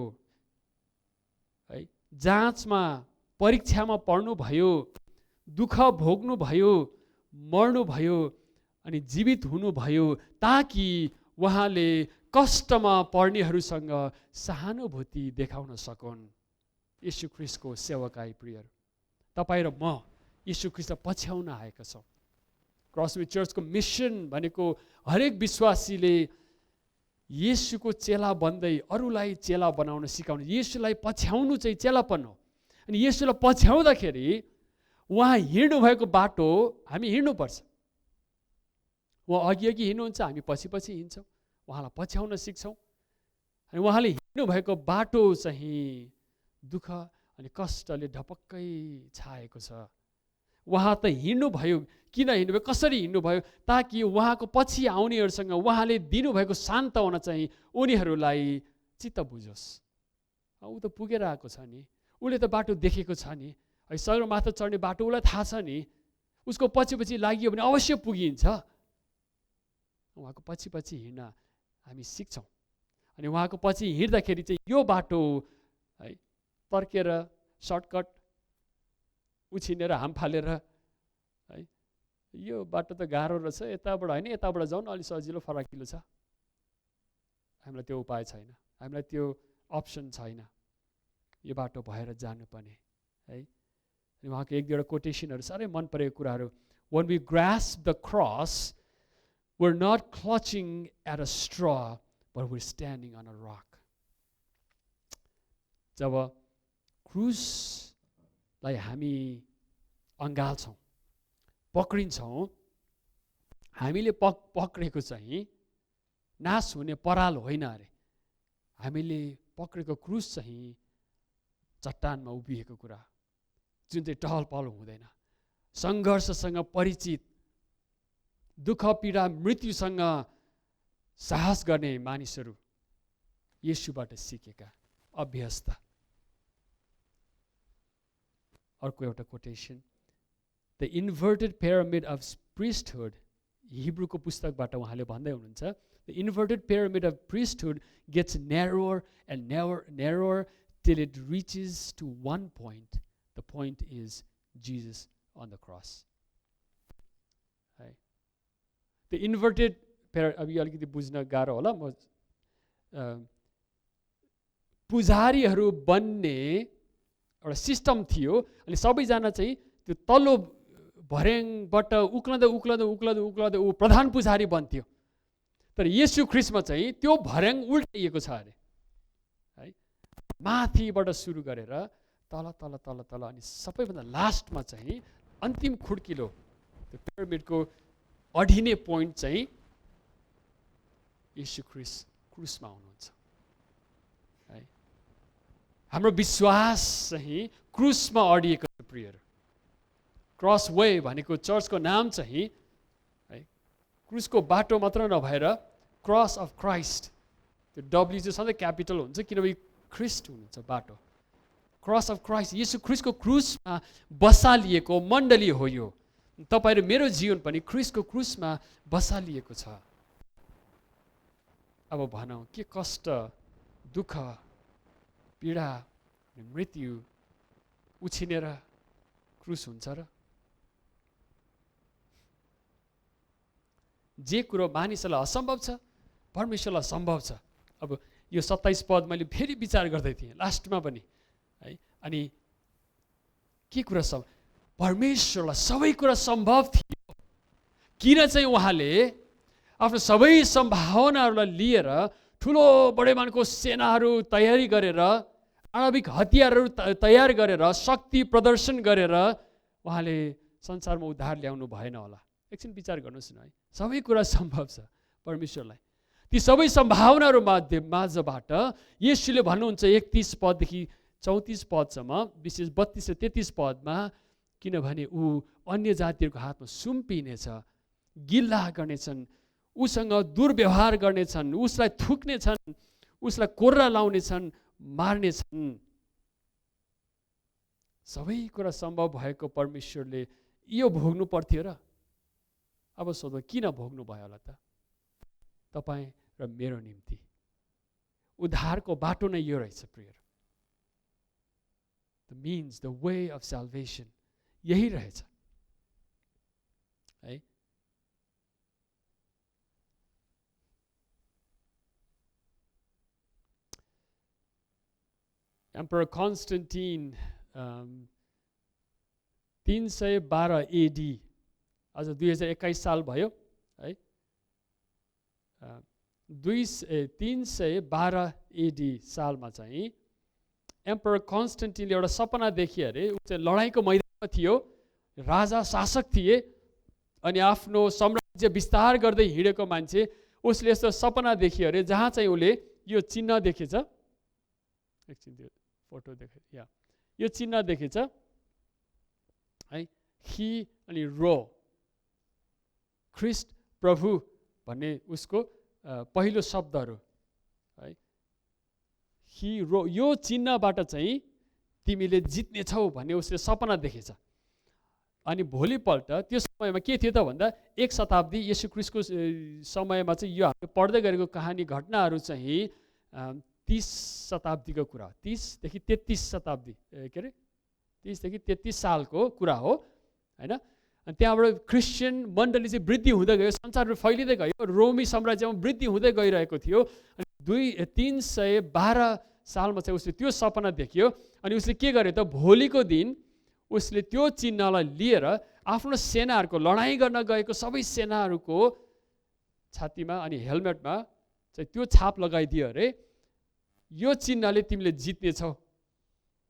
है, जाँचमा परीक्षामा पर्नु भयो, दुःख भोग्नु भयो, मर्नु भयो अनि जीवित हुनु भयो, ताकि उहाँले कष्टमा पर्नेहरूसँग सहानुभूति देखाउन सकुन्। येशू ख्रीष्टको सेवकाई प्रियहरू, तपाईँ र म येशू ख्रीष्टलाई पछ्याउन आएका छौँ। क्रसवे चर्चको मिसन भनेको हरेक विश्वासीले येशूको चेला बन्दै अरूलाई चेला बनाउन सिकाउनु, येशूलाई पछ्याउनु चाहिँ चेलापन हो। अनि येशूलाई पछ्याउँदाखेरि उहाँ हिँड्नु भएको बाटो हामी हिँड्नुपर्छ। उहाँ अघि अघि हिँड्नुहुन्छ, हामी पछि पछि हिँड्छौँ, उहाँलाई पछ्याउन सिक्छौँ। अनि उहाँले हिँड्नु भएको बाटो चाहिँ दुःख अनि कष्टले ढपक्कै छाएको छ। उहाँ त हिँड्नुभयो, किन हिँड्नुभयो, कसरी हिँड्नुभयो, ताकि उहाँको पछि आउनेहरूसँग उहाँले दिनुभएको सान्त्वना चाहिँ उनीहरूलाई चित्त बुझोस्। ऊ त पुगेर आएको छ नि, उसले त बाटो देखेको छ नि, है सगरमाथा चढ्ने बाटो उसलाई थाहा छ नि, उसको पछि पछि लागियो भने अवश्य पुगिन्छ। उहाँको पछि पछि हिँड्न हामी सिक्छौँ। अनि उहाँको पछि हिँड्दाखेरि चाहिँ यो बाटो है तर्केर सर्टकट उछिनेर हाम फालेर है यो बाटो त गाह्रो रहेछ, यताबाट होइन यताबाट जाउँ न, अलि सजिलो फराकिलो छ, हामीलाई त्यो उपाय छैन, हामीलाई त्यो अप्सन छैन, यो बाटो भएर जानुपर्ने है। अनि उहाँको एक दुईवटा कोटेसनहरू साह्रै मन परेको कुराहरू, when we grasp the cross, we're not clutching at a straw, but we're standing on a rock। जब क्रुसलाई हामी अँगाल्छौँ, पक्रिन्छौँ, हामीले पक्रेको चाहिँ नाश हुने पराल होइन अरे, हामीले पक्रेको क्रुस चाहिँ चट्टानमा उभिएको कुरा, जुन चाहिँ टहल पहल हुँदैन, सङ्घर्षसँग परिचित, दुःख पीडा मृत्युसँग साहस गर्ने मानिसहरू येशूबाट सिकेका अभ्यस्त। अर्को एउटा quotation, the inverted pyramid of priesthood, हिब्रूको पुस्तकबाट उहाँले भन्दै हुनुहुन्छ, the inverted pyramid of priesthood gets narrower and narrower till it reaches to one point. The point is Jesus on the cross। है, द इन्भर्टेड अब यो अलिकति बुझ्न गाह्रो होला, म पुजारीहरू बन्ने एउटा सिस्टम थियो। अनि सबैजना चाहिँ त्यो तल्लो भर्याङबाट उक्लँदै उक्लँदै उक्लँदै उक्लँदै ऊ प्रधान पुजारी बन्थ्यो। तर येशू ख्रीष्टमा चाहिँ त्यो भर्याङ उल्टाइएको छ अरे है, माथिबाट सुरु गरेर तल तल तल तल अनि सबैभन्दा लास्टमा चाहिँ अन्तिम खुड्किलो त्यो पिरामिडको अडिने पोइन्ट चाहिँ येशू ख्रीष्ट क्रुसमा हुनुहुन्छ है। हाम्रो विश्वास चाहिँ क्रुसमा अडिएको छ प्रियहरू। क्रस वे भनेको चर्चको नाम चाहिँ है, क्रुसको बाटो मात्र नभएर क्रस अफ क्राइस्ट, त्यो डब्ल्यू चाहिँ सधैँ क्यापिटल हुन्छ किनभने ख्रिस्ट हुनुहुन्छ बाटो। क्रस अफ क्राइस्ट, येशू ख्रिस्टको क्रुसमा बसालिएको मण्डली हो यो। तपाईँ र मेरो जीवन पनि ख्रिस्टको क्रुसमा बसालिएको छ। अब भनौँ के कष्ट, दुःख, पीडा, मृत्यु उछिनेर क्रुस हुन्छ र? जे कुरो मानिसलाई असम्भव छ परमेश्वरलाई सम्भव छ। अब यो 27 पद मैले फेरि विचार गर्दै थिएँ लास्टमा पनि है। अनि के कुरा सब परमेश्वरलाई सबै कुरा सम्भव थियो, किन चाहिँ उहाँले आफ्नो सबै सम्भावनाहरूलाई लिएर ठुलो बडेमानको सेनाहरू तयारी गरेर, आणविक हतियारहरू तयार गरेर, शक्ति प्रदर्शन गरेर उहाँले संसारमा उद्धार ल्याउनु भएन होला? एकछिन विचार गर्नुहोस् न है। सबै कुरा सम्भव छ परमेश्वरलाई। ती सबै सम्भावनाहरू माझबाट येशूले भन्नुहुन्छ 31 पददेखि 34 पदसम्म, विशेष 32 र 33 पदमा किनभने ऊ अन्य जातिहरूको हातमा सुम्पिनेछ, गिल्ला गर्नेछन्, उसँग दुर्व्यवहार गर्नेछन्, उसलाई थुक्नेछन्, उसलाई कोर्रा लाउनेछन्, मार्नेछन्। सबै कुरा सम्भव भएको परमेश्वरले यो भोग्नु पर्थ्यो र? अब सोध्नु किन भोग्नु भयो होला त? तपाईँ र मेरो निम्ति उद्धारको बाटो नै यो रहेछ प्रियहरू। The means, the way of salvation यही रहेछ है। एम्परर कन्स्टेन्टिन 312 AD, आज 2021 साल भयो है। 312 AD सालमा चाहिँ एम्परर कन्स्टेन्टिनले एउटा सपना देखियो अरे। ऊ चाहिँ लडाइँको मैदानमा थियो, राजा शासक थिए, अनि आफ्नो साम्राज्य विस्तार गर्दै हिँडेको मान्छे। उसले यस्तो सपना देखियो अरे जहाँ चाहिँ उसले यो चिन्ह देखेछ, एकछिन त्यो फोटो देखे, यो चिन्ह देखेछ है, ही अनि रो, ख्रिस्ट प्रभु भन्ने उसको पहिलो शब्दहरू है। ही रो, यो चिन्हबाट चाहिँ तिमीले जित्नेछौ भन्ने उसले सपना देखेछ। अनि भोलिपल्ट त्यो समयमा के थियो त भन्दा 1 शताब्दी येशू ख्रिस्टको समयमा चाहिँ यो हामीले पढ्दै गरेको कहानी घटनाहरू चाहिँ 30 शताब्दीको कुरा, 30 देखि 33 शताब्दी के अरे 30 देखि 33 सालको कुरा हो हैन। अनि त्यहाँबाट क्रिस्चियन मण्डली चाहिँ वृद्धि हुँदै गयो, संसारमा फैलिँदै गयो, रोमी साम्राज्यमा वृद्धि हुँदै गइरहेको थियो। अनि 312 सालमा चाहिँ उसले त्यो सपना देख्यो। अनि उसले के गर्यो त, भोलिको दिन उसले त्यो चिन्हलाई लिएर आफ्नो सेनाहरूको लडाइँ गर्न गएको सबै सेनाहरूको छातीमा अनि हेलमेटमा चाहिँ त्यो छाप लगाइदियो अरे। यो चिन्हले तिमीले जित्नेछौ,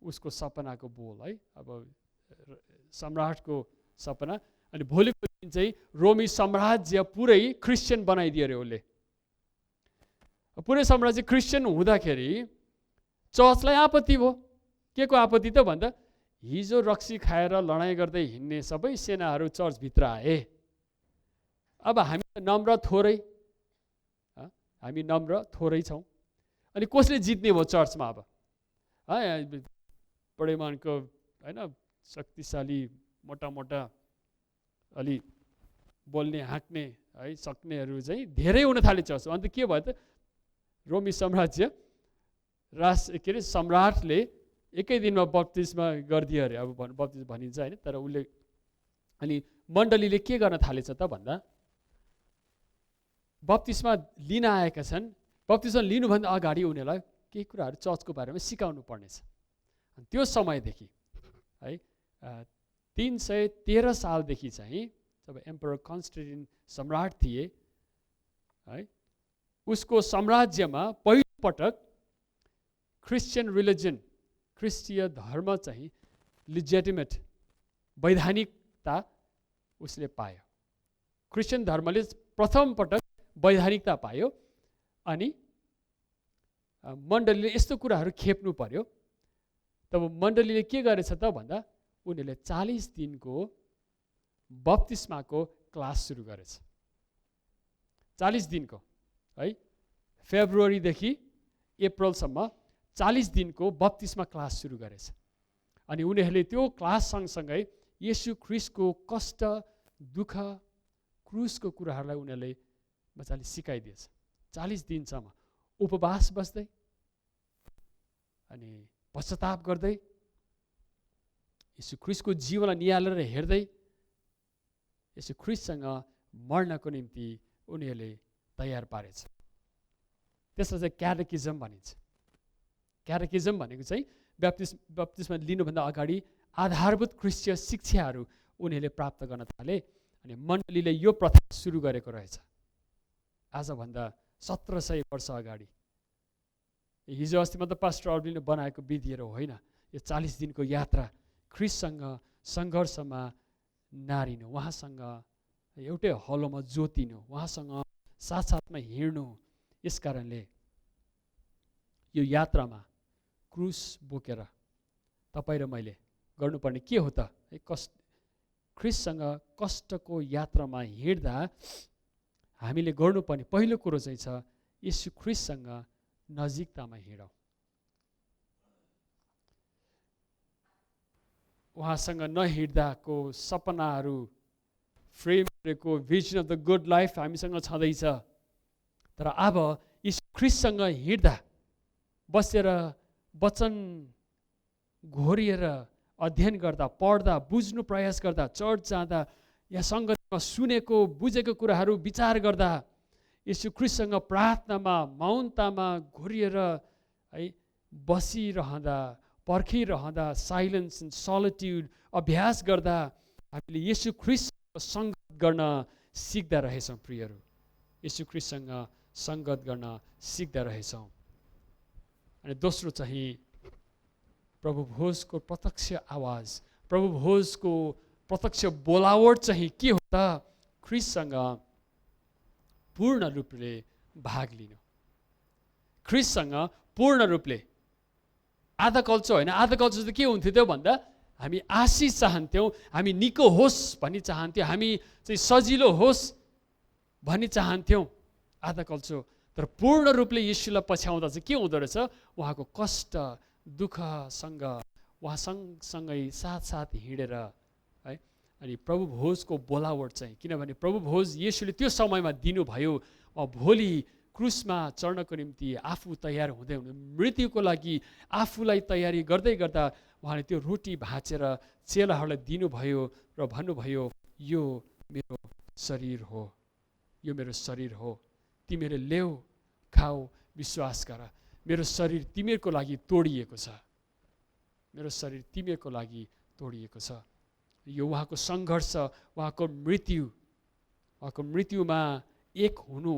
उसको सपनाको बोल है। अब सम्राटको सपना। अनि भोलिको दिन चाहिँ रोमी साम्राज्य पुरै क्रिस्चियन बनाइदियो अरे उसले। पुरै साम्राज्य क्रिस्चियन हुँदाखेरि चर्चलाई आपत्ति भयो। के को आपत्ति त भन्दा, हिजो रक्सी खाएर लडाइँ गर्दै हिँड्ने सबै सेनाहरू चर्चभित्र आए। अब हामी नम्र थोरै, हामी नम्र थोरै छौँ, अनि कसले जित्ने भयो चर्चमा? अब बढेमानको होइन शक्तिशाली मोटा मोटा अलि बोल्ने हाँक्ने है सक्नेहरू चाहिँ धेरै हुन थाले चर्च। अन्त के भयो त, रोमी साम्राज्य के अरे सम्राटले एकै दिनमा बप्तिस्मा गरिदियो अरे। अब बप्तिस्मा भनिन्छ होइन, तर उसले अनि मण्डलीले के गर्न थालेछ त भन्दा, बप्तिस्मा लिन आएका छन्, बप्तिस्मा लिनुभन्दा अगाडि उनीहरूलाई केही कुराहरू चर्चको बारेमा सिकाउनु पर्नेछ। त्यो समयदेखि है 313 सालदेखि चाहिँ जब एम्परर कन्स्टेन्टिन सम्राट थिए है, उसको साम्राज्यमा पहिलोपटक क्रिस्चियन रिलिजन, क्रिस्टीय धर्म चाहिँ लिजिटिमेट वैधानिकता उसले पायो। क्रिस्चियन धर्मले प्रथम पटक वैधानिकता पायो। अनि मण्डलीले यस्तो कुराहरू खेप्नु पर्यो। तब मण्डलीले के गरेछ त भन्दा, उनीहरूले 40 दिनको बप्तिस्माको क्लास सुरु गरेछ। 40 दिनको है, फेब्रुअरीदेखि अप्रिलसम्म 40 दिनको बप्तिस्मा क्लास सुरु गरेछ। अनि उनीहरूले त्यो क्लास सँगसँगै येशू ख्रिस्टको कष्ट, दुःख, क्रुसको कुराहरूलाई उनीहरूले मजाले सिकाइदिएछ। 40 दिनसम्म उपवास बस्दै अनि पश्चाताप गर्दै येशू ख्रिस्टको जीवनलाई निहालेर हेर्दै येशू ख्रिस्टसँग मर्नको निम्ति उनीहरूले तयार पारेछ। त्यसलाई चाहिँ क्याटेकिजम भनिन्छ। क्याटेकिजम भनेको चाहिँ बप्तिस्मा लिनुभन्दा अगाडि आधारभूत क्रिस्चियन शिक्षाहरू उनीहरूले प्राप्त गर्न थाले। अनि मण्डलीले यो प्रथा सुरु गरेको रहेछ आजभन्दा 1700 वर्ष अगाडि। हिजो अस्ति मात्र पास्टर अर्बिनले बनाएको विधिहरू होइन। यो 40 दिनको यात्रा ख्रिस्टसँग सङ्घर्षमा नारिनु, उहाँसँग एउटै हलोमा जोतिनु, उहाँसँग साथसाथमा हिँड्नु। यस कारणले यो यात्रामा क्रुस बोकेर तपाईँ र मैले गर्नुपर्ने के हो त? ख्रिस्टसँग कष्टको यात्रामा हिँड्दा हामीले गर्नुपर्ने पहिलो कुरो चाहिँ छ येशू ख्रिस्टसँग नजिकतामा हिँडौँ। उहाँसँग नहिँड्दाको सपनाहरू, फ्रेम गरेको vision of the good life हामीसँग छँदैछ। तर अब येशू ख्रिस्टसँग हिँड्दा, बसेर वचन घोरिएर अध्ययन गर्दा, पढ्दा, बुझ्नु प्रयास गर्दा, चर्च जाँदा, या सङ्गतमा सुनेको बुझेको कुराहरू विचार गर्दा, येशू ख्रिस्टसँग प्रार्थनामा मौनतामा घोरिएर है बसिरहँदा, पर्खिरहँदा, साइलेन्स एन्ड सलिट्युड अभ्यास गर्दा हामीले येशू ख्रिस्टको सङ्गत गर्न सिक्दा रहेछौँ। प्रियहरू, येशू ख्रिस्टसँग सङ्गत गर्न सिक्दा रहेछौँ। अनि दोस्रो चाहिँ प्रभु भोजको प्रत्यक्ष आवाज, प्रभु भोजको प्रत्यक्ष बोलावट चाहिँ के हो त? ख्रिस्टसँग पूर्ण रूपले भाग लिनु। ख्रिस्टसँग पूर्ण रूपले, आधा कल्चो होइन। आधा कल्चो चाहिँ के हुन्थ्यो त्यो भन्दा हामी आशिष चाहन्थ्यौँ, हामी निको होस् भन्ने चाहन्थ्यौँ, हामी चाहिँ सजिलो होस् भन्ने चाहन्थ्यौँ, आधा कल्चो। तर पूर्ण रूपले येशूलाई पछ्याउँदा चाहिँ के हुँदो रहेछ? उहाँको कष्ट दुःखसँग उहाँ सँगसँगै साथसाथ हिँडेर है। अनि प्रभु भोजको बोलावट चाहिँ, किनभने प्रभु भोज येशूले त्यो समयमा दिनुभयो। भोलि क्रुसमा चढ्नको निम्ति आफू तयार हुँदै हुँदै मृत्युको लागि आफूलाई तयारी गर्दै गर्दा उहाँले त्यो रोटी भाँचेर चेलाहरूलाई दिनुभयो र भन्नुभयो, यो मेरो शरीर हो, यो मेरो शरीर हो, तिमीहरू ल्याऊ खाऊ विश्वास गर, मेरो शरीर तिमीहरूको लागि तोडिएको छ, मेरो शरीर तिमीहरूको लागि तोडिएको छ। यो उहाँको सङ्घर्ष, उहाँको मृत्युमा एक हुनु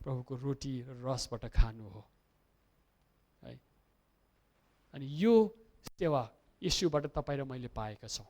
प्रभुको रोटी र रसबाट खानु हो है। अनि यो सेवा येशूबाट तपाईँ र मैले पाएका छौँ।